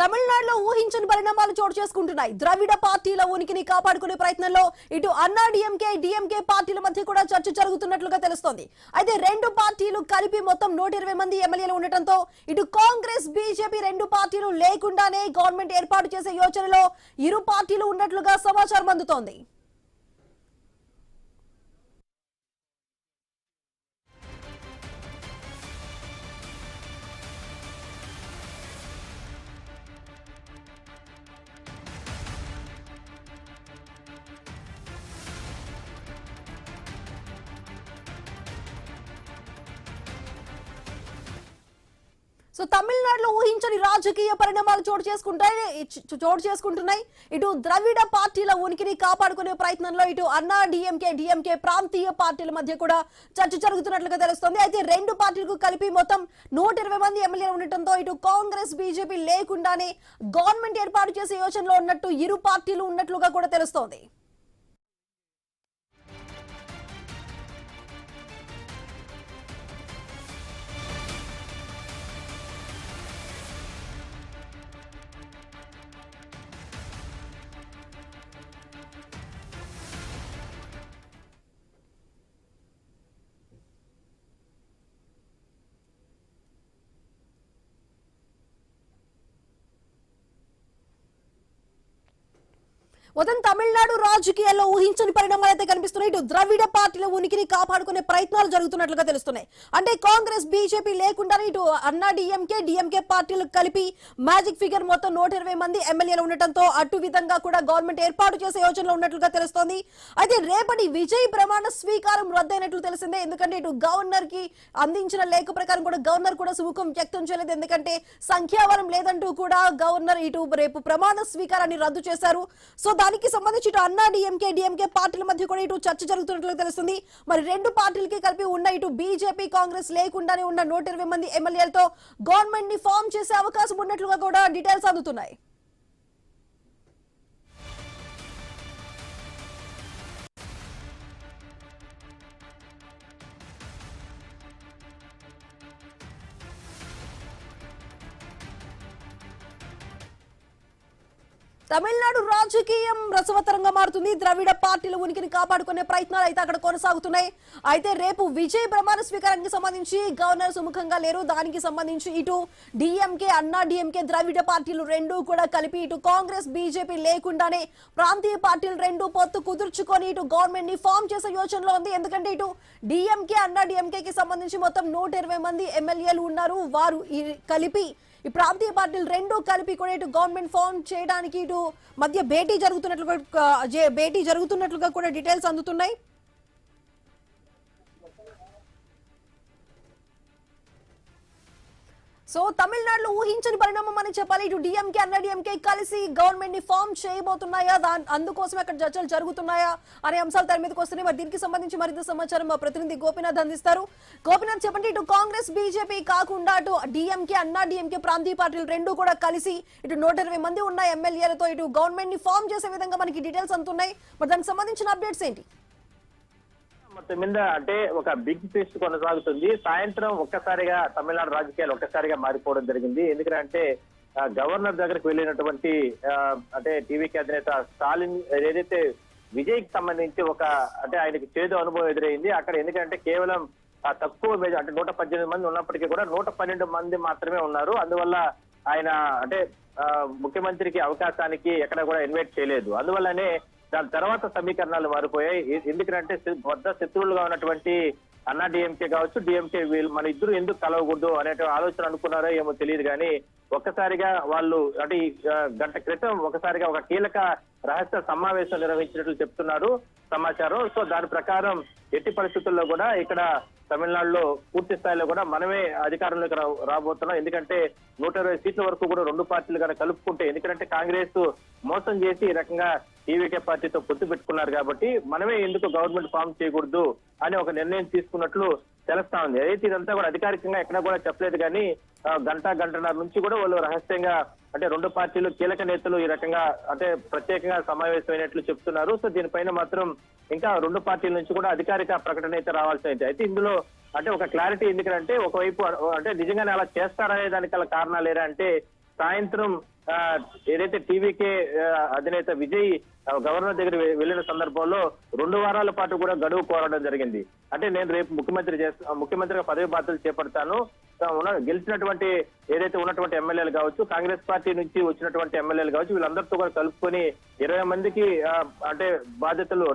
తమిళనాడులో ఊహించని పరిణామాలు చోటు చేసుకుంటున్నాయి. ద్రవిడ పార్టీల ఉనికిని కాపాడుకునే ప్రయత్నంలో ఇటు అన్నా డిఎంకే పార్టీల మధ్య కూడా చర్చ జరుగుతున్నట్లుగా తెలుస్తోంది. అయితే రెండు పార్టీలు కలిపి మొత్తం 120 మంది ఎమ్మెల్యేలు ఉండటంతో ఇటు కాంగ్రెస్ బీజేపీ రెండు పార్టీలు లేకుండానే గవర్నమెంట్ ఏర్పాటు చేసే యోచనలో ఇరు పార్టీలు ఉన్నట్లుగా సమాచారం అందుతోంది. సో తమిళనాడులో ఊహించని రాజకీయ పరిణామాలు చోటు చేసుకుంటున్నాయి. ఇటు ద్రవిడ పార్టీల ఉనికిని కాపాడుకునే ప్రయత్నంలో ఇటు అన్నా డిఎంకే ప్రాంతీయ పార్టీల మధ్య కూడా చర్చ జరుగుతున్నట్లుగా తెలుస్తోంది. అయితే రెండు పార్టీలకు కలిపి మొత్తం 120 మంది ఎమ్మెల్యేలు ఉండటంతో ఇటు కాంగ్రెస్ బీజేపీ లేకుండానే గవర్నమెంట్ ఏర్పాటు చేసే యోచనలో ఉన్నట్టు ఇరు పార్టీలు ఉన్నట్లుగా కూడా తెలుస్తోంది. మొత్తం తమిళనాడు రాజకీయాల్లో ఊహించని పరిణామాలు అయితే కనిపిస్తున్నాయి. ఇటు ద్రవిడ పార్టీల ఉనికిని కాపాడుకునే ప్రయత్నాలు జరుగుతున్నట్లుగా తెలుస్తున్నాయి. అంటే కాంగ్రెస్ బీజేపీ లేకుండానే ఇటు అన్నా డిఎంకే పార్టీలు కలిపి మ్యాజిక్ ఫిగర్ మొత్తం 120 మంది ఎమ్మెల్యేలు ఉండటంతో అటు విధంగా కూడా గవర్నమెంట్ ఏర్పాటు చేసే యోచనలో ఉన్నట్లుగా తెలుస్తోంది. అయితే రేపటి విజయ్ ప్రమాణ స్వీకారం రద్దయినట్లు తెలిసిందే. ఎందుకంటే ఇటు గవర్నర్ కి అందించిన లేఖ ప్రకారం కూడా గవర్నర్ కూడా సుముఖం వ్యక్తం చేయలేదు. ఎందుకంటే సంఖ్యాబలం లేదంటూ కూడా గవర్నర్ ఇటు రేపు ప్రమాణ స్వీకారాన్ని రద్దు చేశారు. సో దానికి సంబంధించి ఇటు అన్నా డిఎంకే పార్టీల మధ్య కూడా ఇటు చర్చ జరుగుతున్నట్లు తెలుస్తుంది. మరి రెండు పార్టీలకి కలిపి ఉన్న ఇటు బీజేపీ కాంగ్రెస్ లేకుండానే ఉన్న 120 మంది ఎమ్మెల్యేలతో గవర్నమెంట్ ని ఫామ్ చేసే అవకాశం ఉన్నట్లుగా కూడా డీటెయిల్స్ అందుతున్నాయి. తమిళనాడు రాజకీయం రసవత్తరంగా మారుతుంది. ద్రవిడ పార్టీల ఉనికిని కాపాడుకునే ప్రయత్నాలు అయితే అక్కడ కొనసాగుతున్నాయి. అయితే రేపు విజయ్ ప్రమాణ స్వీకారానికి సంబంధించి గవర్నర్ సుముఖంగా లేరు. దానికి సంబంధించి ఇటు అన్నా డిఎంకే ద్రవిడ పార్టీలు రెండు కూడా కలిపి ఇటు కాంగ్రెస్ బీజేపీ లేకుండానే ప్రాంతీయ పార్టీలు రెండు పొత్తు కుదుర్చుకొని ఇటు గవర్నమెంట్ ని ఫామ్ చేసే యోచనలో ఉంది. ఎందుకంటే ఇటు అన్నా డిఎంకేకి సంబంధించి మొత్తం 120 మంది ఎమ్మెల్యేలు ఉన్నారు. వారు కలిపి ఈ ప్రాంతీయ పార్టీలు రెండు కలిపి కూడా ఇటు గవర్నమెంట్ ఫామ్ చేయడానికి ఇటు మధ్య భేటీ జరుగుతున్నట్లుగా కూడా డీటెయిల్స్ అందుతున్నాయి. సో తమిళనాడులో ఊహించని పరిణామం అని చెప్పాలి. ఇటు అన్నా డిఎంకే కలిసి గవర్నమెంట్ ని ఫామ్ చేయబోతున్నాయా, అందుకోసం అక్కడ చర్చలు జరుగుతున్నాయా అనే అంశాలు తెర మీదకి వస్తున్నాయి. మరి దీనికి సంబంధించి మరింత సమాచారం మా ప్రతినిధి గోపీనాథ్ అందిస్తారు. గోపీనాథ్, చెప్పండి, ఇటు కాంగ్రెస్ బీజేపీ కాకుండా అటు అన్నా డిఎంకే ప్రాంతీయ పార్టీలు రెండు కూడా కలిసి ఇటు 120 మంది ఉన్న ఎమ్మెల్యేలతో ఇటు గవర్నమెంట్ ని ఫామ్ చేసే విధంగా మనకి డీటెయిల్స్ అందుతున్నాయి. మరి దానికి సంబంధించిన అప్డేట్స్ ఏంటి? మొత్తం మీద అంటే ఒక బిగ్ ఫీస్ట్ కొనసాగుతుంది. సాయంత్రం ఒక్కసారిగా తమిళనాడు రాజకీయాలు ఒక్కసారిగా మారిపోవడం జరిగింది. ఎందుకంటే గవర్నర్ దగ్గరకు వెళ్ళినటువంటి అంటే టీవీకి అధినేత స్టాలిన్ ఏదైతే విజయ్ కి సంబంధించి ఒక అంటే ఆయనకి చేదు అనుభవం ఎదురైంది అక్కడ. ఎందుకంటే కేవలం తక్కువ అంటే 118 మంది ఉన్నప్పటికీ కూడా 112 మంది మాత్రమే ఉన్నారు. అందువల్ల ఆయన అంటే ముఖ్యమంత్రికి అవకాశానికి ఎక్కడ కూడా ఇన్వైట్ చేయలేదు. అందువల్లనే దాని తర్వాత సమీకరణాలు మారిపోయాయి. ఎందుకంటే వద్ద శత్రువులుగా ఉన్నటువంటి అన్నా డిఎంకే కావచ్చు డిఎంకే వీళ్ళు మన ఇద్దరు ఎందుకు కలవకూడదు అనే ఆలోచన అనుకున్నారో ఏమో తెలియదు. కానీ ఒక్కసారిగా వాళ్ళు అంటే గంట క్రితం ఒకసారిగా ఒక కీలక రహస్య సమావేశం నిర్వహించినట్లు చెప్తున్నారు సమాచారం. సో దాని ప్రకారం ఎట్టి పరిస్థితుల్లో కూడా ఇక్కడ తమిళనాడులో పూర్తి స్థాయిలో కూడా మనమే అధికారంలోకి రాబోతున్నాం. ఎందుకంటే 120 సీట్ల వరకు కూడా రెండు పార్టీలు కనుక కలుపుకుంటే, ఎందుకంటే కాంగ్రెస్ మోసం చేసి ఈ రకంగా టీవీకే పార్టీతో పొత్తు పెట్టుకున్నారు కాబట్టి మనమే ఎందుకు గవర్నమెంట్ ఫామ్ చేయకూడదు అని ఒక నిర్ణయం తీసుకున్నట్లు తెలుస్తా ఉంది. అయితే ఇదంతా కూడా అధికారికంగా ఎక్కడ కూడా చెప్పలేదు. కానీ గంటన్నర నుంచి కూడా వాళ్ళు రహస్యంగా అంటే రెండు పార్టీలు కీలక నేతలు ఈ రకంగా అంటే ప్రత్యేకంగా సమావేశమైనట్లు చెప్తున్నారు. సో దీనిపైన మాత్రం ఇంకా రెండు పార్టీల నుంచి కూడా అధికారిక ప్రకటన అయితే రావాల్సి అయితే ఇందులో అంటే ఒక క్లారిటీ ఎందుకంటే ఒకవైపు అంటే నిజంగానే అలా చేస్తారనే దానికి అలా కారణాలు లేరా అంటే సాయంత్రం ఏదైతే టీవీకే అధినేత విజయ్ గవర్నర్ దగ్గర వెళ్లిన సందర్భంలో 2 వారాల పాటు కూడా గడువు కోరడం జరిగింది. అంటే నేను రేపు ముఖ్యమంత్రిగా పదవి బాధ్యతలు చేపడతాను, గెలిచినటువంటి ఏదైతే ఉన్నటువంటి ఎమ్మెల్యేలు కావచ్చు, కాంగ్రెస్ పార్టీ నుంచి వచ్చినటువంటి ఎమ్మెల్యేలు కావచ్చు, వీళ్ళందరితో కూడా కలుపుకొని 20 మందికి అంటే బాధ్యతలు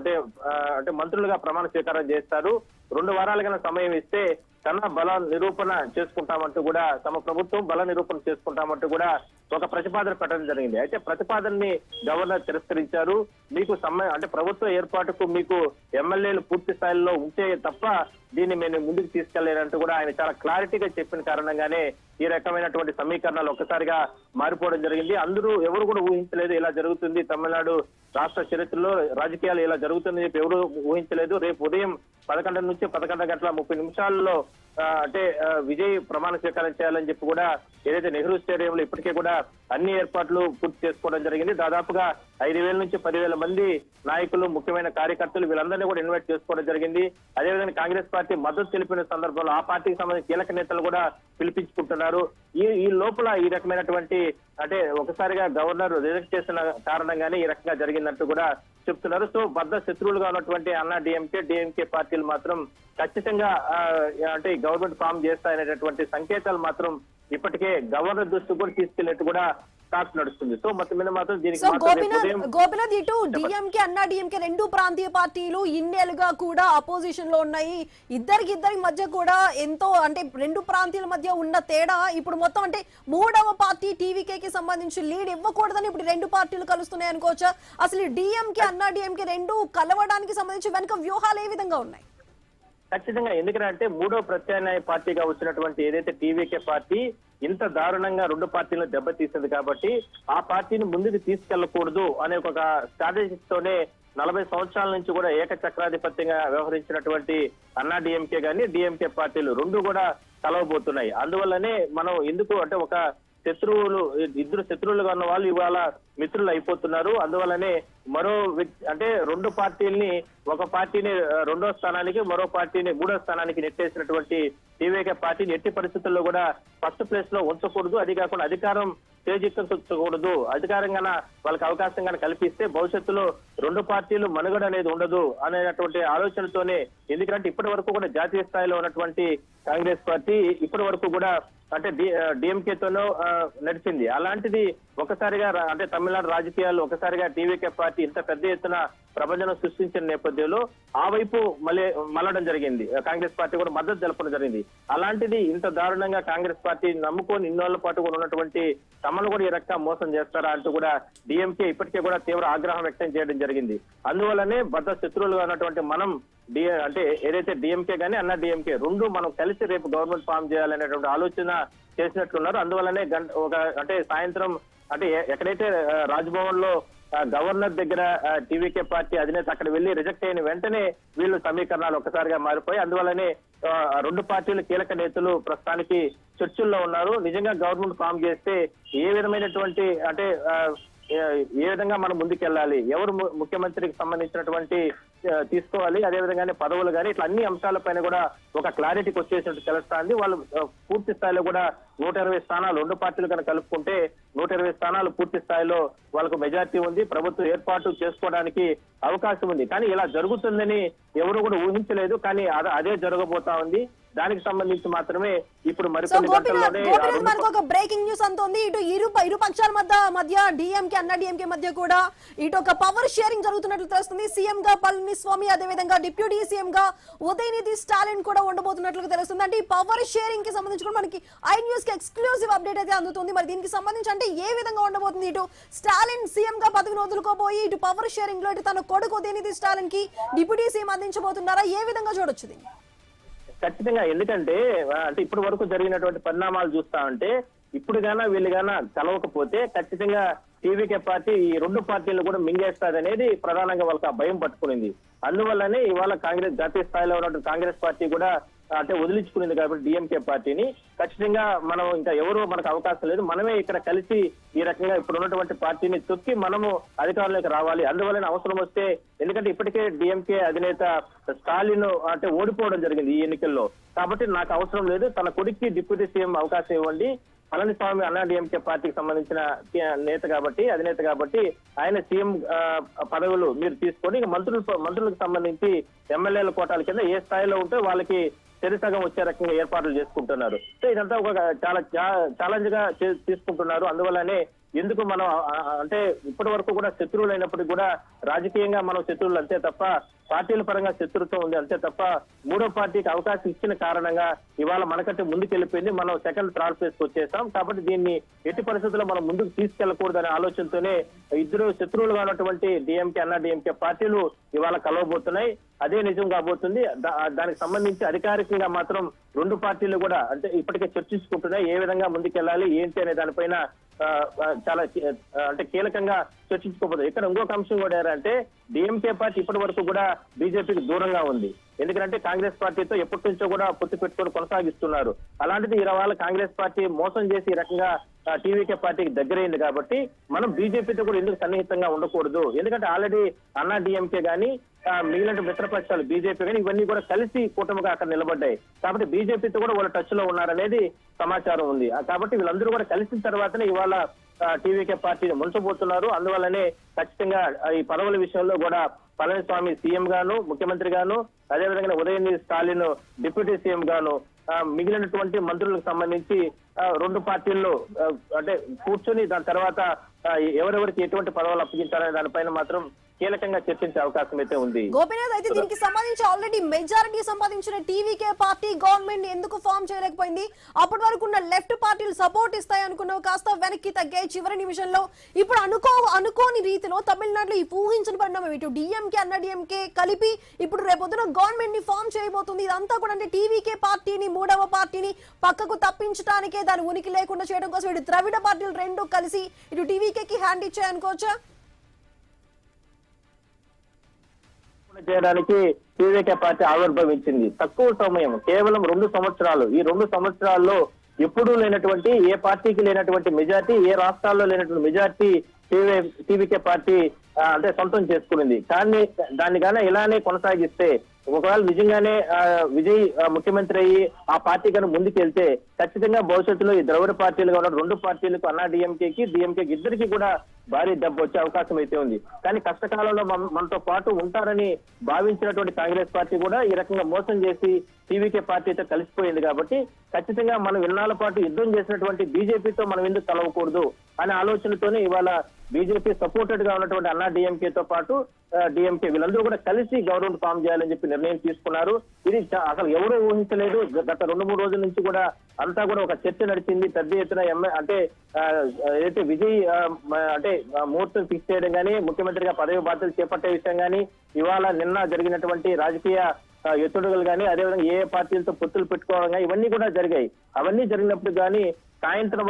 అంటే మంత్రులుగా ప్రమాణ స్వీకారం చేస్తారు. 2 వారాల సమయం ఇస్తే తన బల నిరూపణ చేసుకుంటామంటూ కూడా, తమ ప్రభుత్వం బల నిరూపణ చేసుకుంటామంటూ కూడా ఒక ప్రతిపాదన పెట్టడం జరిగింది. అయితే ప్రతిపాదనని గవర్నర్ తిరస్కరించారు. మీకు అంటే ప్రభుత్వ ఏర్పాటుకు మీకు ఎమ్మెల్యేలు పూర్తి స్థాయిలో ఉంటే తప్ప దీన్ని మేము ముందుకు తీసుకెళ్లేదంటూ కూడా ఆయన చాలా క్లారిటీగా చెప్పిన కారణంగానే ఈ రకమైనటువంటి సమీకరణాలు ఒక్కసారిగా మారిపోవడం జరిగింది. ఎవరు కూడా ఊహించలేదు ఇలా జరుగుతుంది, తమిళనాడు రాష్ట్ర చరిత్రలో రాజకీయాలు ఇలా జరుగుతుందని చెప్పి ఎవరు ఊహించలేదు. రేపు ఉదయం 11 నుంచి 11:30 అంటే విజయ్ ప్రమాణ స్వీకారం చేయాలని చెప్పి కూడా ఏదైతే నెహ్రూ స్టేడియంలో ఇప్పటికే కూడా అన్ని ఏర్పాట్లు పూర్తి చేసుకోవడం జరిగింది. దాదాపుగా 5,000 నుంచి 10,000 మంది నాయకులు, ముఖ్యమైన కార్యకర్తలు వీళ్ళందరినీ కూడా ఇన్వైట్ చేసుకోవడం జరిగింది. అదేవిధంగా కాంగ్రెస్ పార్టీ మద్దతు తెలిపిన సందర్భంలో ఆ పార్టీకి సంబంధించిన కీలక నేతలు కూడా పిలిపించుకుంటున్నారు. ఈ లోపల ఈ రకమైనటువంటి అంటే ఒకసారిగా గవర్నర్ రిజెక్ట్ చేసిన కారణంగానే ఈ రకంగా జరిగిందంటూ కూడా చెప్తున్నారు. సో బద్ద శత్రువులుగా ఉన్నటువంటి అన్నా డిఎంకే పార్టీలు మాత్రం ఖచ్చితంగా అంటే గవర్నమెంట్ ఫామ్ చేస్తాయనేటటువంటి సంకేతాలు మాత్రం ఇప్పటికే గవర్నర్ దృష్టికి కూడా తీసుకెళ్లినట్టు కూడా టాక్ నడుస్తుంది. సో మొత్తం మీద మాత్రం దీనికి గోపినాథ్ ఇటు డిఎంకే అన్నా డిఎంకే 2 ప్రాంతీయ పార్టీలు ఇన్నేళ్లుగా కూడా అపోజిషన్ లో ఉన్నాయి. ఇద్దరికి మధ్య కూడా ఎంతో అంటే 2 ప్రాంతీయుల మధ్య ఉన్న తేడా ఇప్పుడు మొత్తం అంటే 3వ పార్టీ టీవీకేకి సంబంధించి లీడ్ ఇవ్వకూడదని ఇప్పుడు 2 పార్టీలు కలుస్తున్నాయి అనుకోవచ్చా? అసలు డిఎంకే అన్నా డిఎంకే 2 కలవడానికి సంబంధించి వెనుక వ్యూహాలు ఏ విధంగా ఉన్నాయి? ఖచ్చితంగా ఎందుకంటే 3వ ప్రత్యామ్నాయ పార్టీగా వచ్చినటువంటి ఏదైతే టీవీకే పార్టీ ఇంత దారుణంగా 2 పార్టీలను దెబ్బతీసింది కాబట్టి ఆ పార్టీని ముందుకు తీసుకెళ్లకూడదు అనే ఒక స్ట్రాటజీస్ తోనే 40 సంవత్సరాల నుంచి కూడా ఏకచక్రాధిపత్యంగా వ్యవహరించినటువంటి అన్నా డిఎంకే గానీ డిఎంకే పార్టీలు 2 కూడా కలవబోతున్నాయి. అందువల్లనే మనం ఎందుకు అంటే ఒక ఇద్దరు శత్రువులుగా ఉన్న వాళ్ళు ఇవాళ మిత్రులు అయిపోతున్నారు. అందువల్లనే మరో అంటే 2 పార్టీల్ని, ఒక పార్టీని 2వ స్థానానికి, మరో పార్టీని 3వ స్థానానికి నెట్టేసినటువంటి టీవీకే పార్టీని ఎట్టి పరిస్థితుల్లో కూడా ఫస్ట్ ప్లేస్ లో ఉంచకూడదు. అది కాకుండా అధికారం చేజిక్కకూడదు. అధికారంగా వాళ్ళకి అవకాశం కానీ కల్పిస్తే భవిష్యత్తులో 2 పార్టీలు మనుగడ అనేది ఉండదు అనేటువంటి ఆలోచనతోనే, ఎందుకంటే ఇప్పటి వరకు కూడా జాతీయ స్థాయిలో ఉన్నటువంటి కాంగ్రెస్ పార్టీ ఇప్పటి వరకు కూడా అంటే డిఎంకేతోనో నడిచింది. అలాంటిది ఒకసారిగా అంటే తమిళనాడు రాజకీయాల్లో ఒకసారిగా టీవీకే పార్టీ ఇంత పెద్ద ఎత్తున ప్రభంజనం సృష్టించిన నేపథ్యంలో ఆ వైపు మళ్ళడం జరిగింది. కాంగ్రెస్ పార్టీ కూడా మద్దతు తెలపడం జరిగింది. అలాంటిది ఇంత దారుణంగా కాంగ్రెస్ పార్టీ నమ్ముకొని ఇన్నేళ్ల పాటు కూడా ఉన్నటువంటి తమను కూడా ఈ రకంగా మోసం చేస్తారా అంటూ కూడా డిఎంకే ఇప్పటికే కూడా తీవ్ర ఆగ్రహం వ్యక్తం చేయడం జరిగింది. అందువల్లనే బద్ద శత్రువులుగా ఉన్నటువంటి మనం అంటే ఏదైతే డిఎంకే గానీ అన్నా డిఎంకే 2 మనం కలిసి రేపు గవర్నమెంట్ ఫామ్ చేయాలనేటువంటి ఆలోచన చేసినట్లున్నారు. అందువల్లనే అంటే సాయంత్రం అంటే ఎక్కడైతే రాజ్భవన్ లో గవర్నర్ దగ్గర టీవీకే పార్టీ అధినేత అక్కడ వెళ్లి రిజెక్ట్ అయిన వెంటనే వీళ్ళు సమీకరణాలు ఒక్కసారిగా మారిపోయి అందువల్లనే 2 పార్టీల కీలక నేతలు ప్రస్తుతానికి చర్చల్లో ఉన్నారు. నిజంగా గవర్నమెంట్ ఫామ్ చేస్తే ఏ విధమైనటువంటి అంటే ఏ విధంగా మనం ముందుకెళ్ళాలి, ఎవరు ముఖ్యమంత్రికి సంబంధించినటువంటి తీసుకోవాలి, అదేవిధంగానే పదవులు కానీ ఇట్లా అన్ని అంశాలపైన కూడా ఒక క్లారిటీకి వచ్చేసినట్టు తెలుస్తుంది. వాళ్ళు పూర్తి స్థాయిలో కూడా 120 స్థానాలు 2 పార్టీలు కనుక కలుపుకుంటే 120 స్థానాలు పూర్తి స్థాయిలో వాళ్ళకు మెజార్టీ ఉంది. ప్రభుత్వం ఏర్పాటు చేసుకోవడానికి అవకాశం ఉంది. కానీ ఇలా జరుగుతుందని ఎవరు కూడా ఊహించలేదు. కానీ అదే జరగబోతా ఉంది. దానికి సంబంధించి మాత్రమే ఇప్పుడు మరికొన్ని గంటల్లోనే మనకు ఒక బ్రేకింగ్ న్యూస్ అంతోంది. ఇటు ఇరు పక్షాల మధ్య డిఎంకే అన్నా డిఎంకే మధ్య కూడా ఇటు ఒక పవర్ షేరింగ్ జరుగుతున్నట్లు తెలుస్తుంది. సీఎం గా పళనిస్వామి, అదేవిధంగా డిప్యూటీ సీఎం గా ఉదయనిధి స్టాలిన్ కూడా ఉండబోతున్నట్లు తెలుస్తుంది. అంటే ఈ పవర్ షేరింగ్ కి సంబంధించి కూడా మనకి ఐ న్యూస్ కి ఎక్స్క్లూజివ్ అప్డేట్ అయితే అందుతుంది. మరి దీనికి సంబంధించి అంటే ఏ విధంగా ఉండబోతుంది? ఇటు స్టాలిన్ సీఎం గా పదవిని వదులుకోబోయి ఇటు పవర్ షేరింగ్ లో ఇటు తన కొడుకు ఉదయనిధి స్టాలిన్ కి డిప్యూటీ సీఎం అందించబోతున్నారా? ఏ విధంగా చూడొచ్చు దీన్ని? ఖచ్చితంగా ఎందుకంటే అంటే ఇప్పటి వరకు జరిగినటువంటి పరిణామాలు చూస్తా ఉంటే ఇప్పుడు గానా వీళ్ళు గానా కలవకపోతే ఖచ్చితంగా టీవీకే పార్టీ ఈ 2 పార్టీలు కూడా మింగేస్తాది అనేది ప్రధానంగా వాళ్ళకి ఆ భయం పట్టుకునింది. అందువల్లనే ఇవాళ కాంగ్రెస్ జాతీయ స్థాయిలో ఉన్నటువంటి కాంగ్రెస్ పార్టీ కూడా అంటే వదిలించుకునింది కాబట్టి డిఎంకే పార్టీని ఖచ్చితంగా మనం ఇంకా ఎవరు మనకు అవకాశం లేదు, మనమే ఇక్కడ కలిసి ఈ రకంగా ఇప్పుడు ఉన్నటువంటి పార్టీని తొక్కి మనము అధికారంలోకి రావాలి. అందువల్ల అవసరం వస్తే, ఎందుకంటే ఇప్పటికే డిఎంకే అధినేత స్టాలిన్ అంటే ఓడిపోవడం జరిగింది ఈ ఎన్నికల్లో, కాబట్టి నాకు అవసరం లేదు, తన కొడుక్కి డిప్యూటీ సీఎం అవకాశం ఇవ్వండి, పళనిస్వామి అన్నాడీఎంకే పార్టీకి సంబంధించిన నేత కాబట్టి అధినేత కాబట్టి ఆయన సీఎం పదవులు మీరు తీసుకొని ఇక మంత్రులకు సంబంధించి ఎమ్మెల్యేల కోటాల కింద ఏ స్థాయిలో ఉంటే వాళ్ళకి చెరిసగం వచ్చే రకంగా ఏర్పాట్లు చేసుకుంటున్నారు. సో ఇదంతా ఒక చాలా ఛాలెంజ్ గా తీసుకుంటున్నారు. అందువల్లనే ఎందుకు మనం అంటే ఇప్పటి వరకు కూడా శత్రువులు అయినప్పటికీ కూడా రాజకీయంగా మనం శత్రువులు అంతే తప్ప పార్టీల పరంగా శత్రుత్వం ఉంది అంతే తప్ప మూడో పార్టీకి అవకాశం ఇచ్చిన కారణంగా ఇవాళ మనకంటే ముందుకెళ్ళిపోయింది. మనం సెకండ్ థర్డ్ ప్లేస్ కి వచ్చేసాం. కాబట్టి దీన్ని ఎట్టి పరిస్థితుల్లో మనం ముందుకు తీసుకెళ్లకూడదనే ఆలోచనతోనే ఇద్దరు శత్రువులుగా ఉన్నటువంటి డిఎంకే అన్నాడీఎంకే పార్టీలు ఇవాళ కలవబోతున్నాయి. అదే నిజం కాబోతుంది. దానికి సంబంధించి అధికారికంగా మాత్రం రెండు పార్టీలు కూడా అంటే ఇప్పటికే చర్చించుకుంటున్నాయి ఏ విధంగా ముందుకెళ్ళాలి ఏంటి అనే దానిపైన చాలా అంటే కీలకంగా చర్చించుకోబోతుంది. ఇక్కడ ఇంకొక అంశం కూడా ఏంటంటే డిఎంకే పార్టీ ఇప్పటి వరకు కూడా బీజేపీకి దూరంగా ఉంది. ఎందుకంటే కాంగ్రెస్ పార్టీతో ఎప్పటి నుంచో కూడా పొత్తు పెట్టుకొని కొనసాగిస్తున్నారు. అలాంటిది ఇవాళ కాంగ్రెస్ పార్టీ మోసం చేసి ఈ రకంగా టీవీకే పార్టీకి దగ్గరైంది కాబట్టి మనం బీజేపీతో కూడా ఎందుకు సన్నిహితంగా ఉండకూడదు. ఎందుకంటే ఆల్రెడీ అన్నా డిఎంకే గానీ మిగిలిన మిత్రపక్షాలు బీజేపీ కానీ ఇవన్నీ కూడా కలిసి కూటమిగా అక్కడ నిలబడ్డాయి. కాబట్టి బీజేపీతో కూడా వాళ్ళ టచ్ లో ఉన్నారనేది సమాచారం ఉంది. కాబట్టి వీళ్ళందరూ కూడా కలిసిన తర్వాతనే ఇవాళ టీవీకే పార్టీని ముంచబోతున్నారు. అందువల్లనే ఖచ్చితంగా ఈ పదవుల విషయంలో కూడా పళనిస్వామి సీఎం గాను ముఖ్యమంత్రి గాను అదేవిధంగా ఉదయనిధి స్టాలిన్ డిప్యూటీ సీఎం గాను మిగిలినటువంటి మంత్రులకు సంబంధించి రెండు పార్టీల్లో అంటే కూర్చొని దాని తర్వాత ఎవరెవరికి ఎటువంటి పదవులు అప్పగించాలనే దానిపైన మాత్రం కీలకంగా చర్చించే అవకాశం అయితే ఉంది. గోపీనాథ్, అయితే దీనికి సంబంధించి ఆల్రెడీ మెజారిటీ సంపాదించిన టీవీకే పార్టీ గవర్నమెంట్ ఎందుకు ఫామ్ చేయలేకపోయింది? అప్పటి వరకు ఉన్న లెఫ్ట్ పార్టీలు సపోర్ట్ ఇస్తాయి అనుకున్నావు, కాస్త వెనక్కి తగ్గాయి చివరి నిమిషంలో. ఇప్పుడు అనుకోని రీతిలో తమిళనాడులో ఈ ఊహించిన పరిణామం ఇటు డిఎంకే అన్నాడీఎంకే కలిపి ఇప్పుడు రేపొద్దున గవర్నమెంట్ ని ఫామ్ చేయబోతుంది. ఇదంతా కూడా అంటే టీవీకే పార్టీని మూడవ పార్టీని పక్కకు తప్పించడానికే, దాని ఉనికి లేకుండా చేయడం కోసం ఇటు ద్రవిడ పార్టీలు రెండు కలిసి ఇటు టీవీకేకి హ్యాండ్ ఇచ్చాయనుకోవచ్చా? చేయడానికి టీవీకే పార్టీ ఆవిర్భవించింది. తక్కువ సమయం, కేవలం 2 సంవత్సరాలు. ఈ 2 సంవత్సరాల్లో ఎప్పుడూ లేనటువంటి ఏ పార్టీకి లేనటువంటి మెజార్టీ, ఏ రాష్ట్రాల్లో లేనటువంటి మెజార్టీ టీవీకే పార్టీ అంటే సొంతం చేసుకునింది. కానీ దాన్ని గానే ఇలానే కొనసాగిస్తే ఒకవేళ నిజంగానే విజయ్ ముఖ్యమంత్రి అయ్యి ఆ పార్టీ కన్నా ముందుకెళ్తే ఖచ్చితంగా భవిష్యత్తులో ఈ ద్రవిడ పార్టీలుగా ఉన్న రెండు పార్టీలకు అన్నా డిఎంకేకి డిఎంకేకి ఇద్దరికి కూడా భారీ దెబ్బ వచ్చే అవకాశం అయితే ఉంది. కానీ కష్టకాలంలో మనతో పాటు ఉంటారని భావించినటువంటి కాంగ్రెస్ పార్టీ కూడా ఈ రకంగా మోసం చేసి టీవీకే పార్టీతో కలిసిపోయింది. కాబట్టి ఖచ్చితంగా మనం ఇన్నాళ్ల పాటు యుద్ధం చేసినటువంటి బీజేపీతో మనం ఎందుకు కలవకూడదు అనే ఆలోచనతోనే ఇవాళ బీజేపీ సపోర్టెడ్ గా ఉన్నటువంటి అన్నా డిఎంకేతో పాటు డిఎంకే వీళ్ళందరూ కూడా కలిసి గవర్నమెంట్ ఫామ్ చేయాలని చెప్పి నిర్ణయం తీసుకున్నారు. ఇది అసలు ఎవరూ ఊహించలేదు. గత 2-3 రోజుల నుంచి కూడా అంతా కూడా ఒక చర్చ నడిచింది. పెద్ద ఎత్తున అంటే ఏదైతే విజయ్ అంటే ముహూర్తం ఫిక్స్ చేయడం కానీ ముఖ్యమంత్రిగా పదవి బాధ్యతలు చేపట్టే విషయం కానీ ఇవాళ నిన్న జరిగినటువంటి రాజకీయ ఎత్తుడుగులు కానీ అదేవిధంగా ఏ పార్టీలతో పొత్తులు పెట్టుకోవడం కానీ ఇవన్నీ కూడా జరిగాయి. అవన్నీ జరిగినప్పుడు కానీ సాయంత్రం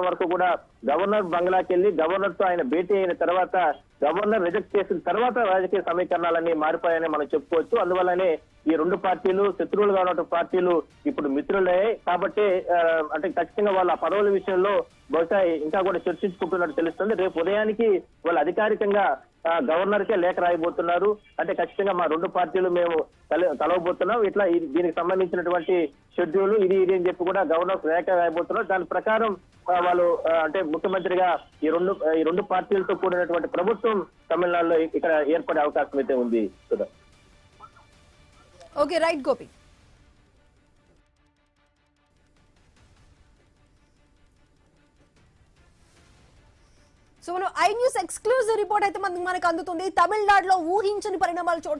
వరకు కూడా గవర్నర్ బంగ్లాకి వెళ్ళి గవర్నర్ తో ఆయన భేటీ అయిన తర్వాత గవర్నర్ రిజెక్ట్ చేసిన తర్వాత రాజకీయ సమీకరణాలన్నీ మారిపోయాయని మనం చెప్పుకోవచ్చు. అందువల్లనే ఈ రెండు పార్టీలు శత్రువులుగా ఉన్న పార్టీలు ఇప్పుడు మిత్రులయ్యాయి. కాబట్టి అంటే ఖచ్చితంగా వాళ్ళ పదవుల విషయంలో బహుశా ఇంకా కూడా చర్చించుకుంటున్నట్టు తెలుస్తుంది. రేపు ఉదయానికి వాళ్ళు అధికారికంగా గవర్నర్ కే లేఖ రాయబోతున్నారు. అంటే ఖచ్చితంగా మా రెండు పార్టీలు మేము కలవబోతున్నాం, ఇట్లా దీనికి సంబంధించినటువంటి షెడ్యూల్ ఇది అని చెప్పి కూడా గవర్నర్ లేఖ రాయబోతున్నారు. దాని ప్రకారం వాళ్ళు అంటే ముఖ్యమంత్రిగా ఈ రెండు పార్టీలతో కూడినటువంటి ప్రభుత్వం తమిళనాడులో ఇక్కడ ఏర్పడే అవకాశం అయితే ఉంది. Okay, right Gopi. సో మనం ఐ న్యూస్ ఎక్స్క్లూజివ్ రిపోర్ట్ అయితే మనకు అందుతుంది. తమిళనాడులో ఊహించని పరిణామాలు చోటు